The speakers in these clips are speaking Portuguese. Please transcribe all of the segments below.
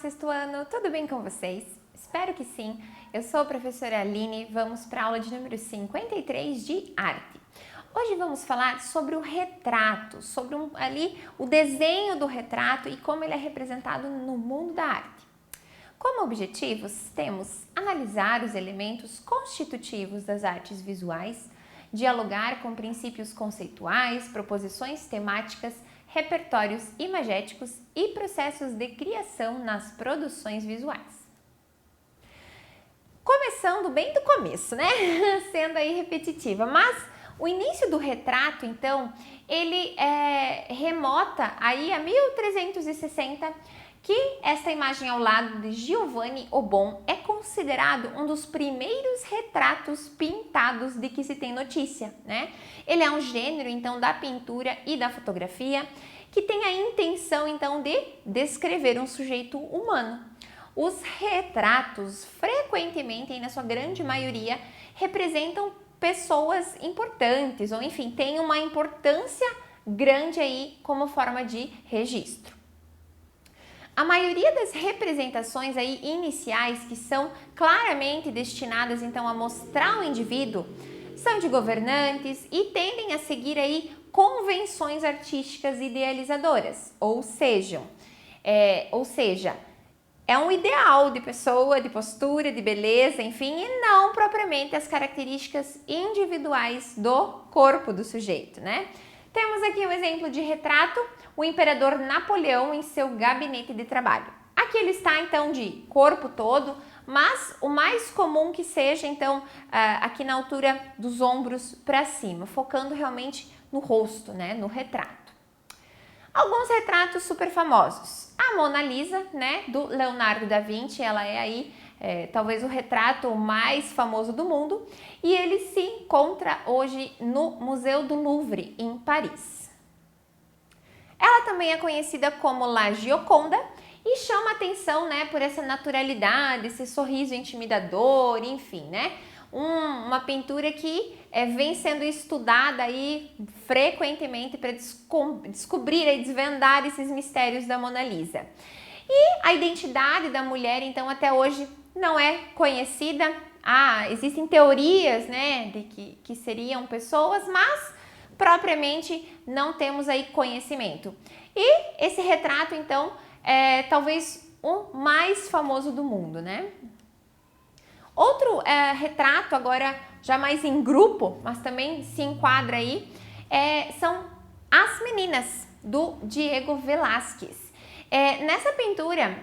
sexto ano, tudo bem com vocês? Espero que sim. Eu sou a professora Aline, vamos para a aula de número 53 de arte. Hoje vamos falar sobre o retrato, sobre o desenho do retrato e como ele é representado no mundo da arte. Como objetivos, temos analisar os elementos constitutivos das artes visuais, dialogar com princípios conceituais, proposições temáticas, repertórios imagéticos e processos de criação nas produções visuais. Começando bem do começo, né? Sendo aí repetitiva, mas o início do retrato, então, ele remota aí a 1360, que esta imagem ao lado de Giovanni Aubon é considerado um dos primeiros retratos pintados de que se tem notícia, né? Ele é um gênero, então, da pintura e da fotografia que tem a intenção, então, de descrever um sujeito humano. Os retratos, frequentemente, e na sua grande maioria, representam pessoas importantes, ou enfim, têm uma importância grande aí como forma de registro. A maioria das representações aí iniciais, que são claramente destinadas então a mostrar o indivíduo, são de governantes e tendem a seguir aí convenções artísticas idealizadoras, ou seja, é um ideal de pessoa, de postura, de beleza, enfim, e não propriamente as características individuais do corpo do sujeito, né? Temos aqui um exemplo de retrato, o imperador Napoleão em seu gabinete de trabalho. Aqui ele está, então, de corpo todo, mas o mais comum que seja, então, aqui na altura dos ombros para cima, focando realmente no rosto, né, no retrato. Alguns retratos super famosos. A Mona Lisa, né, do Leonardo da Vinci, ela é aí talvez o retrato mais famoso do mundo e ele se encontra hoje no Museu do Louvre, em Paris. Ela também é conhecida como La Gioconda e chama atenção, né, por essa naturalidade, esse sorriso intimidador, enfim, né? Uma pintura que vem sendo estudada aí frequentemente para descobrir e desvendar esses mistérios da Mona Lisa. E a identidade da mulher, então, até hoje não é conhecida. Existem teorias, né, de que seriam pessoas, mas propriamente não temos aí conhecimento. E esse retrato, então, é talvez o mais famoso do mundo, né? Outro retrato, agora já mais em grupo, mas também se enquadra aí, são As Meninas, do Diego Velázquez. Nessa pintura,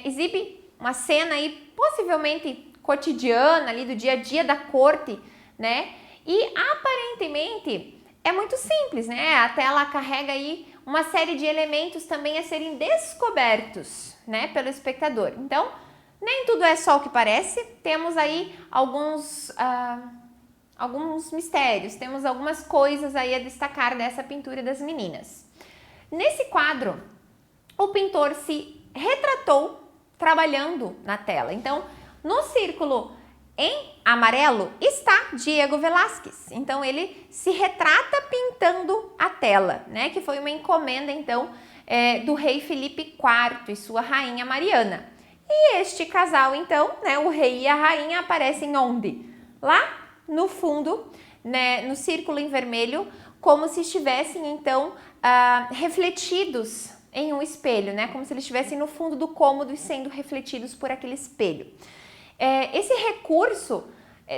exibe uma cena aí possivelmente cotidiana ali do dia a dia da corte, né? E aparentemente é muito simples, né? A tela carrega aí uma série de elementos também a serem descobertos, né, pelo espectador. Então, nem tudo é só o que parece, temos aí alguns mistérios, temos algumas coisas aí a destacar dessa pintura das meninas. Nesse quadro, o pintor se retratou trabalhando na tela. Então, no círculo em amarelo está Diego Velázquez. Então, ele se retrata pintando a tela, né? Que foi uma encomenda, então, do rei Felipe IV e sua rainha Mariana. E este casal, então, né, o rei e a rainha aparecem onde? Lá no fundo, né, no círculo em vermelho, como se estivessem, então, refletidos em um espelho, né, como se eles estivessem no fundo do cômodo e sendo refletidos por aquele espelho. Esse recurso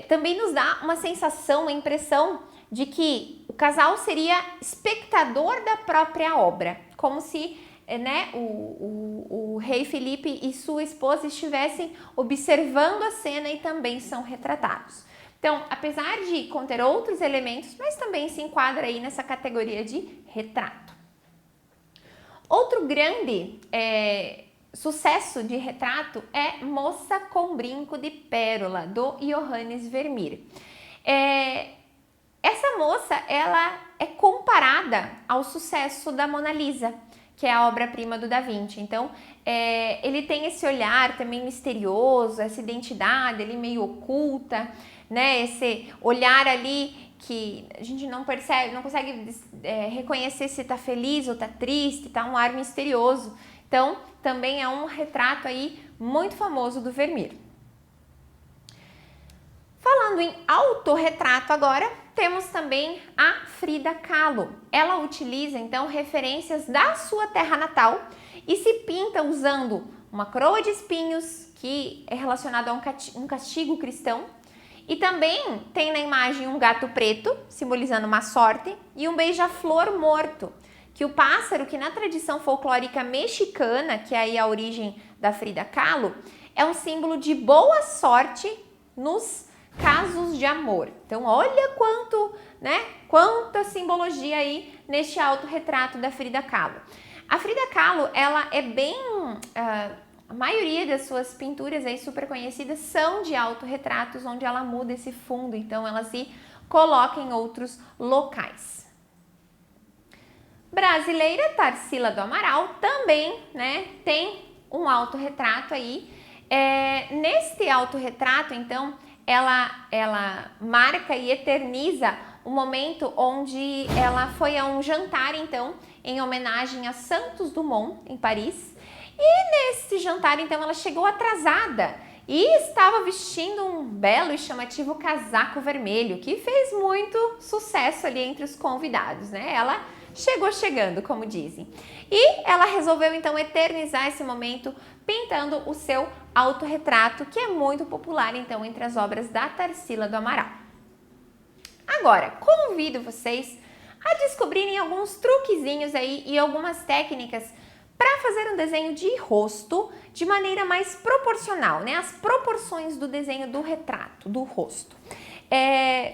também nos dá uma sensação, uma impressão de que o casal seria espectador da própria obra, como se né, o rei Felipe e sua esposa estivessem observando a cena e também são retratados. Então, apesar de conter outros elementos, mas também se enquadra aí nessa categoria de retrato. Outro grande sucesso de retrato é Moça com Brinco de Pérola, do Johannes Vermeer. Essa moça, ela é comparada ao sucesso da Mona Lisa, que é a obra-prima do Da Vinci. Então, ele tem esse olhar também misterioso, essa identidade ali meio oculta, né? Esse olhar ali que a gente não percebe, não consegue reconhecer se tá feliz ou tá triste, tá um ar misterioso Então, também é um retrato aí muito famoso do Vermeer. Falando em autorretrato agora, temos também a Frida Kahlo. Ela utiliza então referências da sua terra natal e se pinta usando uma coroa de espinhos, que é relacionado a um castigo cristão, e também tem na imagem um gato preto, simbolizando má sorte, e um beija-flor morto, que o pássaro, que na tradição folclórica mexicana, que é aí a origem da Frida Kahlo, é um símbolo de boa sorte nos casos de amor. Então, olha quanta simbologia aí neste autorretrato da Frida Kahlo. A Frida Kahlo, ela é bem... a maioria das suas pinturas aí super conhecidas são de autorretratos, onde ela muda esse fundo, então ela se coloca em outros locais. Brasileira, Tarsila do Amaral, também, né, tem um autorretrato aí. Neste autorretrato, então, ela marca e eterniza o momento onde ela foi a um jantar, então, em homenagem a Santos Dumont, em Paris. E nesse jantar, então, ela chegou atrasada e estava vestindo um belo e chamativo casaco vermelho, que fez muito sucesso ali entre os convidados, né? Ela chegou chegando, como dizem. E ela resolveu, então, eternizar esse momento pintando o seu autorretrato, que é muito popular, então, entre as obras da Tarsila do Amaral. Agora, convido vocês a descobrirem alguns truquezinhos aí e algumas técnicas para fazer um desenho de rosto de maneira mais proporcional, né? As proporções do desenho do retrato, do rosto.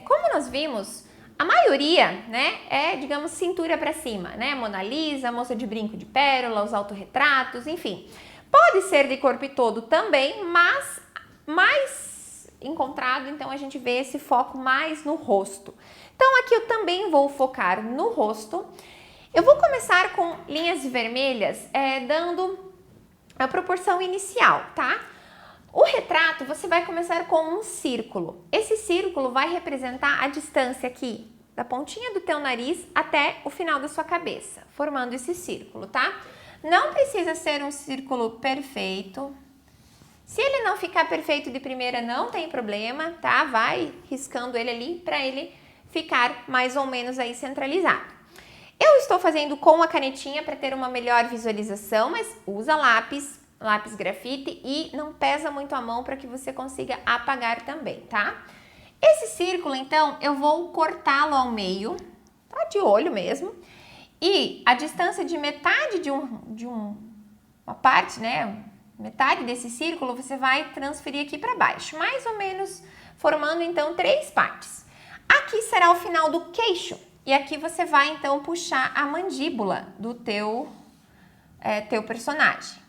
Como nós vimos, a maioria, né, é, digamos, cintura para cima, né? Mona Lisa, moça de brinco de pérola, os autorretratos, enfim. Pode ser de corpo todo também, mas mais encontrado, então a gente vê esse foco mais no rosto. Então aqui eu também vou focar no rosto. Eu vou começar com linhas vermelhas, dando a proporção inicial, tá? O retrato, você vai começar com um círculo. Esse círculo vai representar a distância aqui da pontinha do teu nariz até o final da sua cabeça, formando esse círculo, tá? Não precisa ser um círculo perfeito. Se ele não ficar perfeito de primeira, não tem problema, tá? Vai riscando ele ali para ele ficar mais ou menos aí centralizado. Eu estou fazendo com a canetinha para ter uma melhor visualização, mas usa lápis grafite e não pesa muito a mão para que você consiga apagar também, tá? Esse círculo, então, eu vou cortá-lo ao meio, tá? De olho mesmo. E a distância de metade de uma parte, né? Metade desse círculo você vai transferir aqui para baixo, mais ou menos formando então 3 partes. Aqui será o final do queixo e aqui você vai então puxar a mandíbula do teu personagem.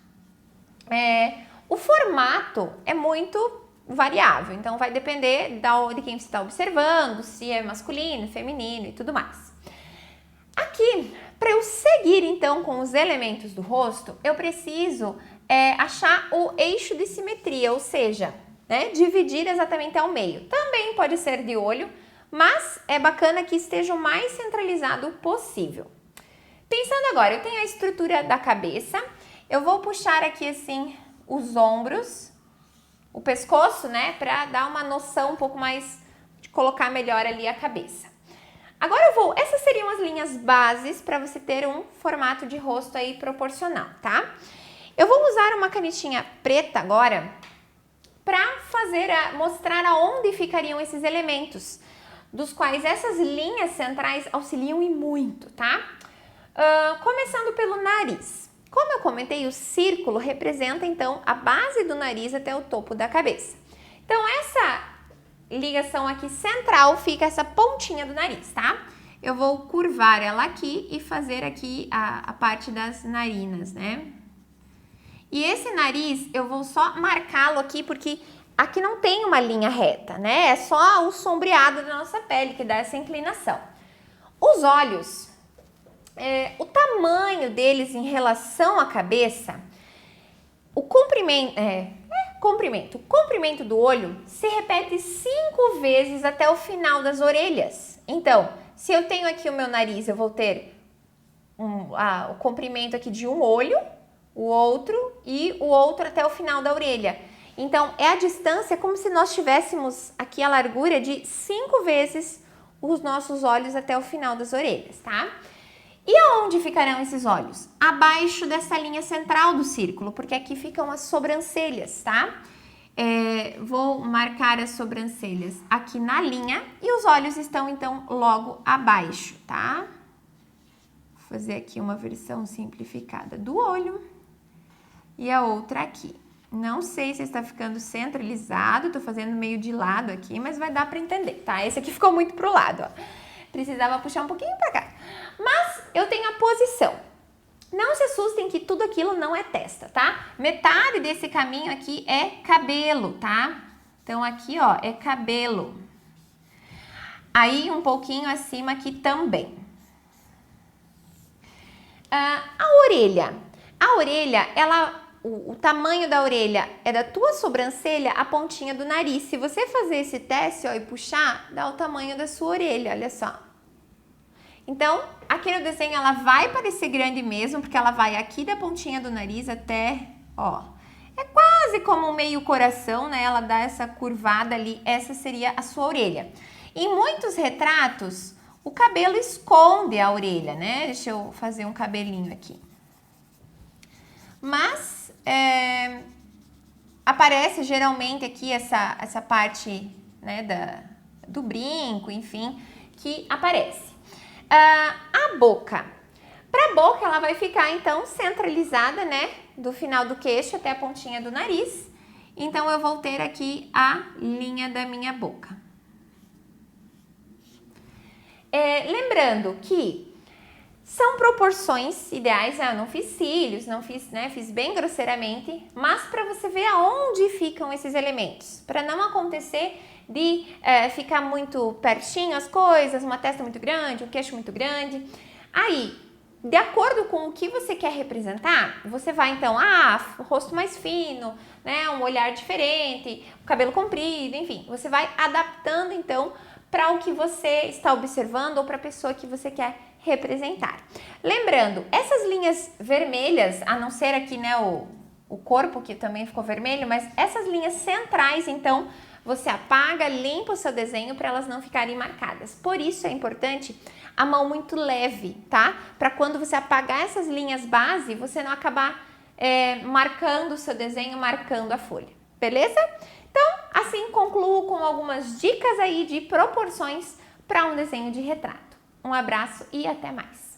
O formato é muito variável, então vai depender de quem você está observando, se é masculino, feminino e tudo mais. Aqui, para eu seguir então com os elementos do rosto, eu preciso achar o eixo de simetria, ou seja, né, dividir exatamente ao meio. Também pode ser de olho, mas é bacana que esteja o mais centralizado possível. Pensando agora, eu tenho a estrutura da cabeça, eu vou puxar aqui assim os ombros, o pescoço, né, para dar uma noção um pouco mais, de colocar melhor ali a cabeça. Agora essas seriam as linhas bases para você ter um formato de rosto aí proporcional, tá? Eu vou usar uma canetinha preta agora para mostrar aonde ficariam esses elementos, dos quais essas linhas centrais auxiliam e muito, tá? Começando pelo nariz. Como eu comentei, o círculo representa então a base do nariz até o topo da cabeça. Então essa ligação aqui central fica essa pontinha do nariz, tá? Eu vou curvar ela aqui e fazer aqui a parte das narinas, né? E esse nariz eu vou só marcá-lo aqui porque aqui não tem uma linha reta, né? É só o sombreado da nossa pele que dá essa inclinação. Os olhos, o tamanho deles em relação à cabeça, o comprimento do olho se repete 5 vezes até o final das orelhas. Então, se eu tenho aqui o meu nariz, eu vou ter o comprimento aqui de um olho, o outro e o outro até o final da orelha. Então, é a distância como se nós tivéssemos aqui a largura de 5 vezes os nossos olhos até o final das orelhas, tá? E aonde ficarão esses olhos? Abaixo dessa linha central do círculo, porque aqui ficam as sobrancelhas, tá? Vou marcar as sobrancelhas aqui na linha e os olhos estão, então, logo abaixo, tá? Vou fazer aqui uma versão simplificada do olho e a outra aqui. Não sei se está ficando centralizado, tô fazendo meio de lado aqui, mas vai dar para entender, tá? Esse aqui ficou muito pro lado, ó. Precisava puxar um pouquinho para cá. Mas eu tenho a posição. Não se assustem que tudo aquilo não é testa, tá? Metade desse caminho aqui é cabelo, tá? Então aqui, ó, é cabelo. Aí um pouquinho acima aqui também. A orelha. A orelha, o tamanho da orelha é da tua sobrancelha a pontinha do nariz. Se você fazer esse teste, ó, e puxar, dá o tamanho da sua orelha, olha só. Então, aqui no desenho ela vai parecer grande mesmo, porque ela vai aqui da pontinha do nariz até, ó, é quase como um meio coração, né? Ela dá essa curvada ali, essa seria a sua orelha. Em muitos retratos, o cabelo esconde a orelha, né? Deixa eu fazer um cabelinho aqui. Mas, aparece geralmente aqui essa parte, né, do brinco, enfim, que aparece. A boca. Para a boca, ela vai ficar, então, centralizada, né? Do final do queixo até a pontinha do nariz. Então, eu vou ter aqui a linha da minha boca. Lembrando que são proporções ideais. Eu não fiz cílios, não fiz, né? Fiz bem grosseiramente. Mas para você ver aonde ficam esses elementos. Para não acontecer de ficar muito pertinho as coisas, uma testa muito grande, um queixo muito grande. Aí, de acordo com o que você quer representar, você vai então, rosto mais fino, né, um olhar diferente, cabelo comprido, enfim. Você vai adaptando então para o que você está observando ou para a pessoa que você quer representar. Lembrando, essas linhas vermelhas, a não ser aqui, né, o corpo que também ficou vermelho, mas essas linhas centrais, então, você apaga, limpa o seu desenho para elas não ficarem marcadas. Por isso é importante a mão muito leve, tá? Para quando você apagar essas linhas base, você não acabar marcando o seu desenho, marcando a folha. Beleza? Então, assim concluo com algumas dicas aí de proporções para um desenho de retrato. Um abraço e até mais!